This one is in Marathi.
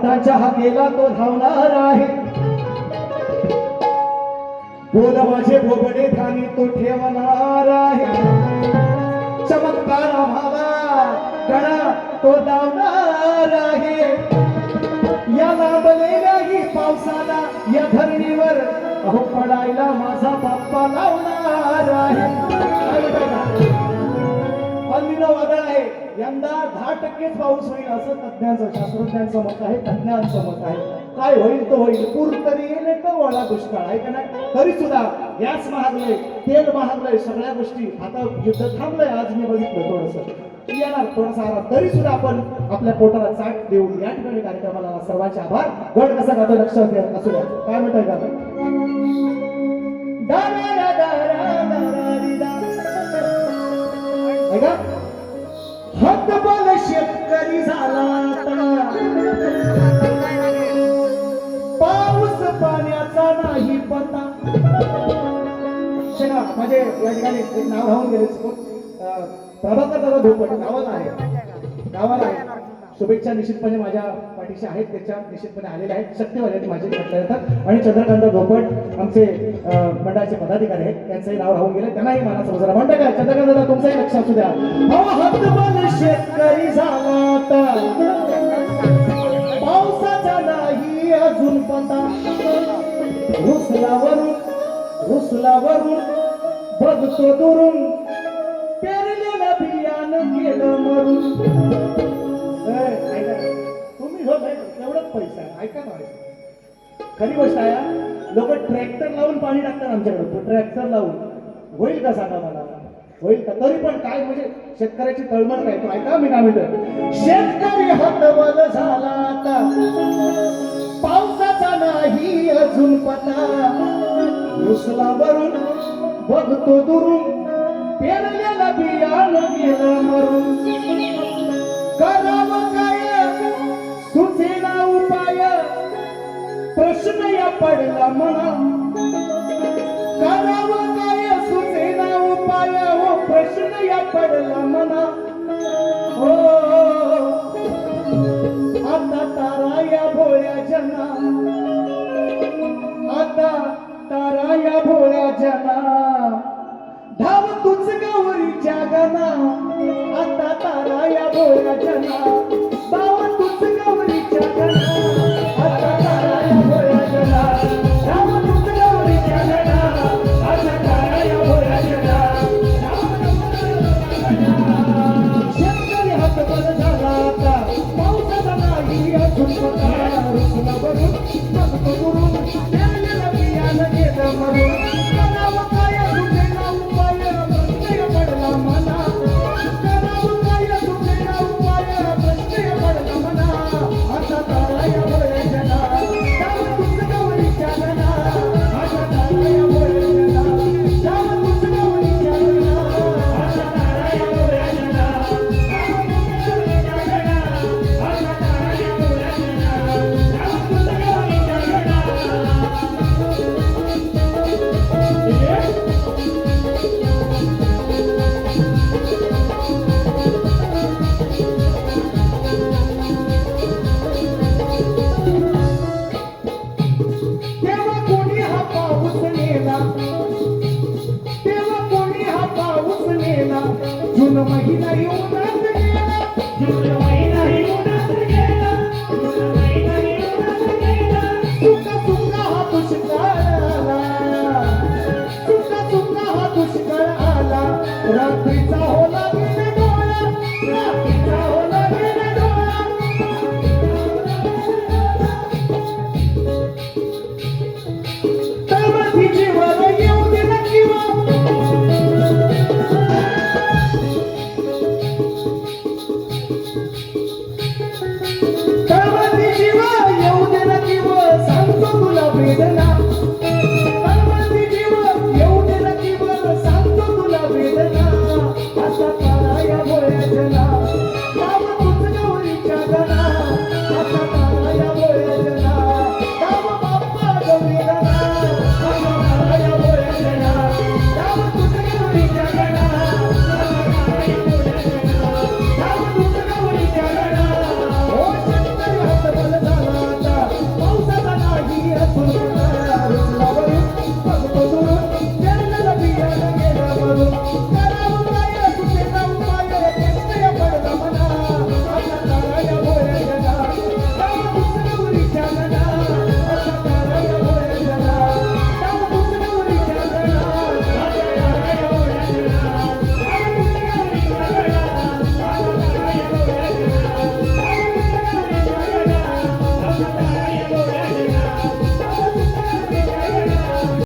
त्याच्या हाकेला तो धावणार आहे. बोल माझे बोबडे ठाणी तो ठेवणार आहे. चमत्कार भावा गणा तो धावणार आहे. या लांबलेल्याही पावसाला या धरणीवर अहो पडायला माझा बाप्पा लावणार आहे. वादळ आहे. यंदा 10% पाऊस होईल असं तज्ञांचं शास्त्रज्ञांचं मत आहे, तज्ञांचं मत आहे. काय होईल तो होईल. पूर तरी येईल तर वळा दुष्काळ आहे का नाही. तरी सुद्धा गॅस महागले, तेल महागलंय, सगळ्या गोष्टी आता युद्ध थांबलंय. आज मी बघितलं थोडंसं येणार थोडासा आराम. तरी सुद्धा आपण आपल्या पोटाला चाट देऊन या ठिकाणी कार्यक्रमाला सर्वांचे आभार. गड कसा गातो लक्ष असू द्या. काय म्हणताय का ऐका. हतबल शेतकरी झाला पाऊस पाण्याचा नाही पता. माझे या ठिकाणी एक नाव राहून गेले. प्रभाकर दादा धोपट गावाला आहे. शुभेच्छा निश्चितपणे माझ्या पाठीशी आहेत, त्याच्या निश्चितपणे आलेल्या आहेत. शक्तिवाले माझे म्हटले जातात. आणि चंद्रकांत धोपट आमचे मंडळाचे पदाधिकारी आहेत, त्यांचंही नाव राहून गेले. त्यांनाही मानाचा मुजरा म्हणता काय. चंद्रकांत दादा तुमचंही लक्ष असू द्या. हतबल शेतकरी झाला पावसाचा नाही अजून पता. रुसलावरून बघतो दुरून पेरलेलं बियाण गेलं मरून. तुम्ही एवढंच पैसा ऐका ना. खरी गोष्ट आहे. लोक ट्रॅक्टर लावून पाणी टाकतात आमच्याकडे. ट्रॅक्टर लावून होईल का सांगा मला. होईल का. तरी पण काय म्हणजे शेतकऱ्याची तळमळ काय. तो ऐका मी काय म्हणतो. शेतकरी हतबल झाला आता पावसाचा नाही अजून पता. रुसलावरून बघतो दुरून पेरलेला बियाण गेलं मरून. करावं काय सुचेना उपाय प्रश्न या पडला मना. करावं काय सुचेना उपाय हो प्रश्न या पडला मना. हो आता तारा या भोळ्या जना. आता तारा या भोळ्या जना. धाव तुझ गौरीच्या गना. आता तारा या भोळ्या जना. धाव तुझ गौरीच्या गना. आता तारा या भोळ्या जना. धाव तुझ गौरीच्या गना. आता तारा या भोळ्या जना. शेतकरी हतबल झाला आता पावसाचा नाही अजून पता. रुसलावरून